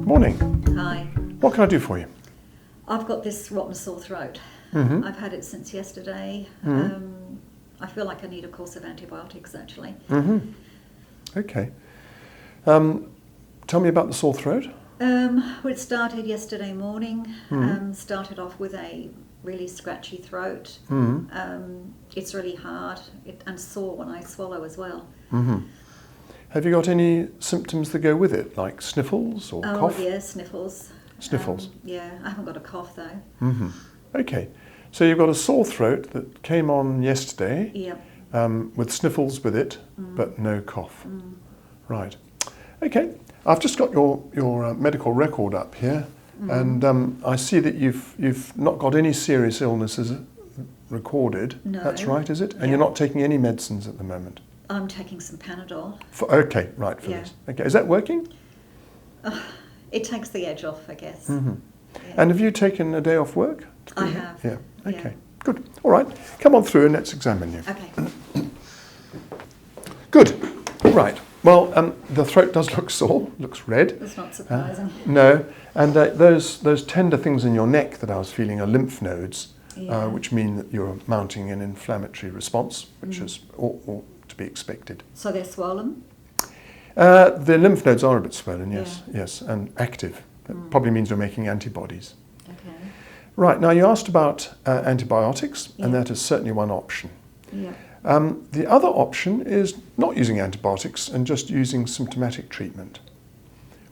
Morning. Hi. What can I do for you? I've got this rotten sore throat. Mm-hmm. I've had it since yesterday. Mm-hmm. I feel like I need a course of antibiotics, actually. Mm-hmm. Okay. Tell me about the sore throat. Well, it started yesterday morning. Mm-hmm. Started off with a really scratchy throat. Mm-hmm. It's really hard and sore when I swallow as well. Mm-hmm. Have you got any symptoms that go with it, like sniffles or cough? Oh, yeah, sniffles. Sniffles? Yeah, I haven't got a cough, though. Mm-hmm. Okay. So you've got a sore throat that came on yesterday. Yep. With sniffles with it, but no cough. Right. Okay. I've just got your medical record up here, and I see that you've not got any serious illnesses recorded. No. That's right, is it? And Yeah. you're not taking any medicines at the moment. I'm taking some Panadol. Okay, right, for Yeah. this. Okay, is that working? It takes the edge off, I guess. Mm-hmm. Yeah. And have you taken a day off work? I have. Yeah. Okay. Yeah. Good. All right. Come on through and let's examine you. Okay. Good. Right. Well, the throat does look sore. Looks red. That's not surprising. No. And those tender things in your neck that I was feeling are lymph nodes, Yeah. which mean that you're mounting an inflammatory response, which is ought to be expected. So they're swollen? The lymph nodes are a bit swollen, yes, Yeah. yes, and active. That probably means you're making antibodies. Okay. Right, now you asked about antibiotics, and Yeah. that is certainly one option. Yeah. The other option is not using antibiotics and just using symptomatic treatment.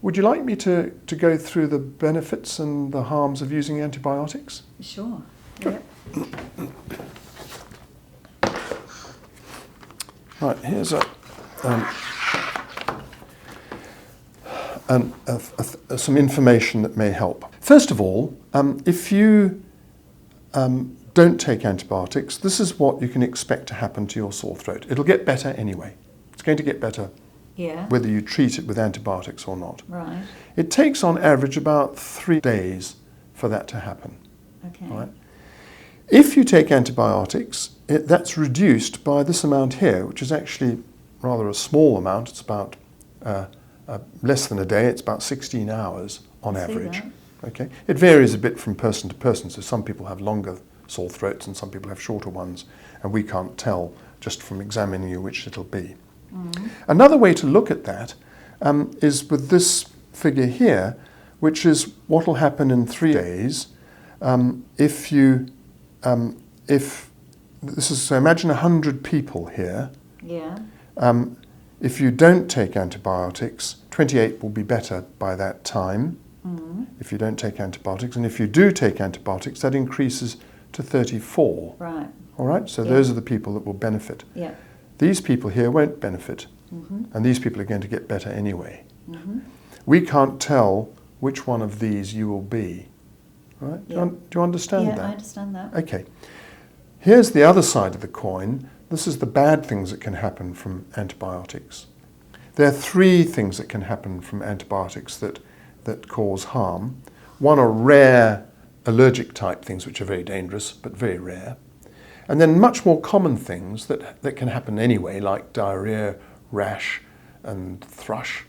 Would you like me to go through the benefits and the harms of using antibiotics? Sure. Good. Yep. Right, here's some information that may help. First of all, if you don't take antibiotics, this is what you can expect to happen to your sore throat. It'll get better anyway. It's going to get better Yeah. whether you treat it with antibiotics or not. Right. It takes on average about 3 days for that to happen. Okay. Right? If you take antibiotics, that's reduced by this amount here, which is actually rather a small amount. It's about less than a day. It's about 16 hours on I see average. that. Okay, it varies a bit from person to person. So some people have longer sore throats and some people have shorter ones, and we can't tell just from examining you which it'll be. Another way to look at that is with this figure here, which is what will happen in 3 days if this is, so imagine 100 people here. Yeah. If you don't take antibiotics, 28 will be better by that time if you don't take antibiotics. And if you do take antibiotics, that increases to 34. Right. All right? So Yeah. those are the people that will benefit. Yeah. These people here won't benefit, and these people are going to get better anyway. We can't tell which one of these you will be. Right? Yeah. Do you understand Yeah, that? I understand that. Okay. Here's the other side of the coin. This is the bad things that can happen from antibiotics. There are 3 things that can happen from antibiotics that cause harm. One are rare allergic type things, which are very dangerous, but very rare. And then much more common things that can happen anyway, like diarrhea, rash, and thrush.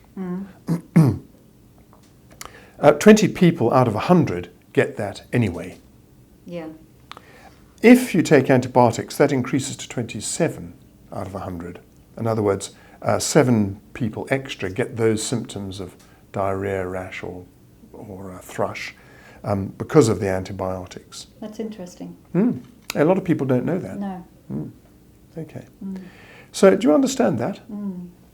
20 people out of 100 get that anyway. Yeah. If you take antibiotics, that increases to 27 out of 100. In other words, 7 people extra get those symptoms of diarrhea, rash, or thrush because of the antibiotics. That's interesting. A lot of people don't know that. No. Okay. So do you understand that?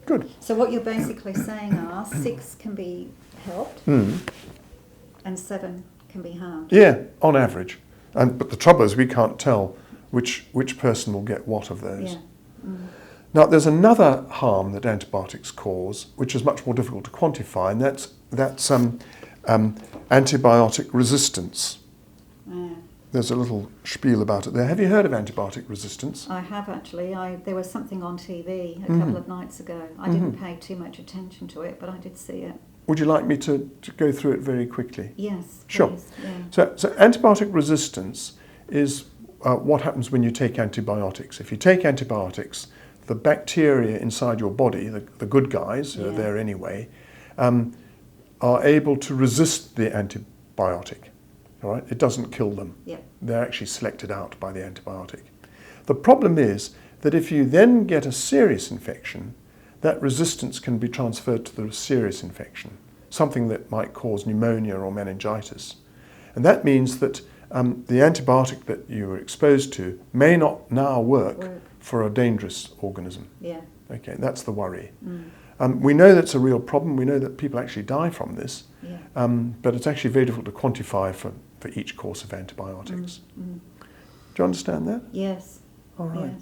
Good. So what you're basically saying are 6 can be helped and 7 can be harmed. Yeah, on average. But the trouble is we can't tell which person will get what of those. Yeah. Now, there's another harm that antibiotics cause, which is much more difficult to quantify, and that's antibiotic resistance. There's a little spiel about it there. Have you heard of antibiotic resistance? I have actually. There was something on TV a couple of nights ago. I didn't pay too much attention to it, but I did see it. Would you like me to go through it very quickly? Yes, Sure. please. Yeah. So antibiotic resistance is what happens when you take antibiotics. If you take antibiotics, the bacteria inside your body, the good guys who are Yeah. there anyway, are able to resist the antibiotic. All right? It doesn't kill them. Yep. They're actually selected out by the antibiotic. The problem is that if you then get a serious infection, that resistance can be transferred to the serious infection, something that might cause pneumonia or meningitis. And that means that the antibiotic that you were exposed to may not now work for a dangerous organism. Yeah. Okay, that's the worry. Mm. We know that's a real problem. We know that people actually die from this, Yeah. but it's actually very difficult to quantify for each course of antibiotics. Mm. Do you understand that? Yes. All right. Yes.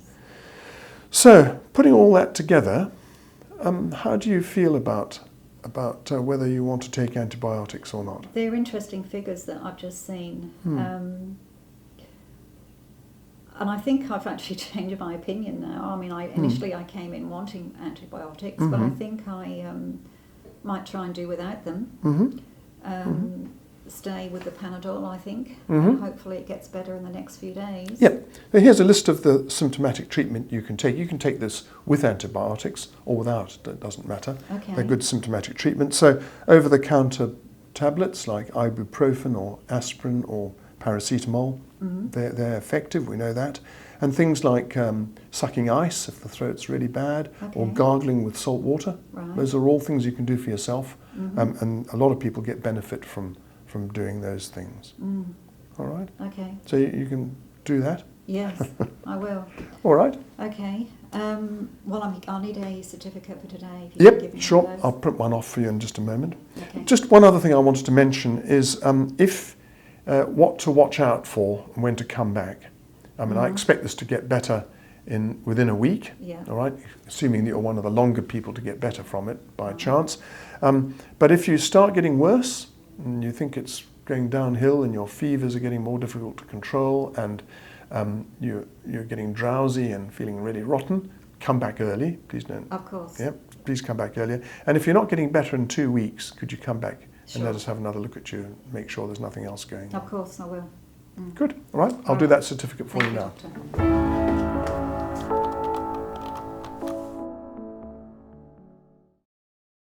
So, putting all that together, how do you feel about whether you want to take antibiotics or not? They're interesting figures that I've just seen. And I think I've actually changed my opinion now. I mean, initially I came in wanting antibiotics, but I think I might try and do without them. Stay with the Panadol, I think. And hopefully it gets better in the next few days. Yep. Now here's a list of the symptomatic treatment you can take. You can take this with antibiotics or without, it doesn't matter. Okay. They're good symptomatic treatment. So over-the-counter tablets like ibuprofen or aspirin or paracetamol, they're effective, we know that. And things like sucking ice if the throat's really bad, or gargling with salt water. Right. Those are all things you can do for yourself. And a lot of people get benefit from doing those things. All right? Okay. So you can do that? Yes, I will. All right. Okay. Well, I'll need a certificate for today. If you can give Yep, me sure. one of those. I'll print one off for you in just a moment. Okay. Just one other thing I wanted to mention is what to watch out for and when to come back. I mean, I expect this to get better within a week, Yeah. all right, assuming that you're one of the longer people to get better from it by chance. But if you start getting worse and you think it's going downhill and your fevers are getting more difficult to control and you're getting drowsy and feeling really rotten, come back early. Please don't. Of course. Yep, please come back earlier. And if you're not getting better in 2 weeks, could you come back and let Sure. us have another look at you and make sure there's nothing else going on? Of course, I will. Good. All right. I'll do that certificate for Thank you you, now. Doctor.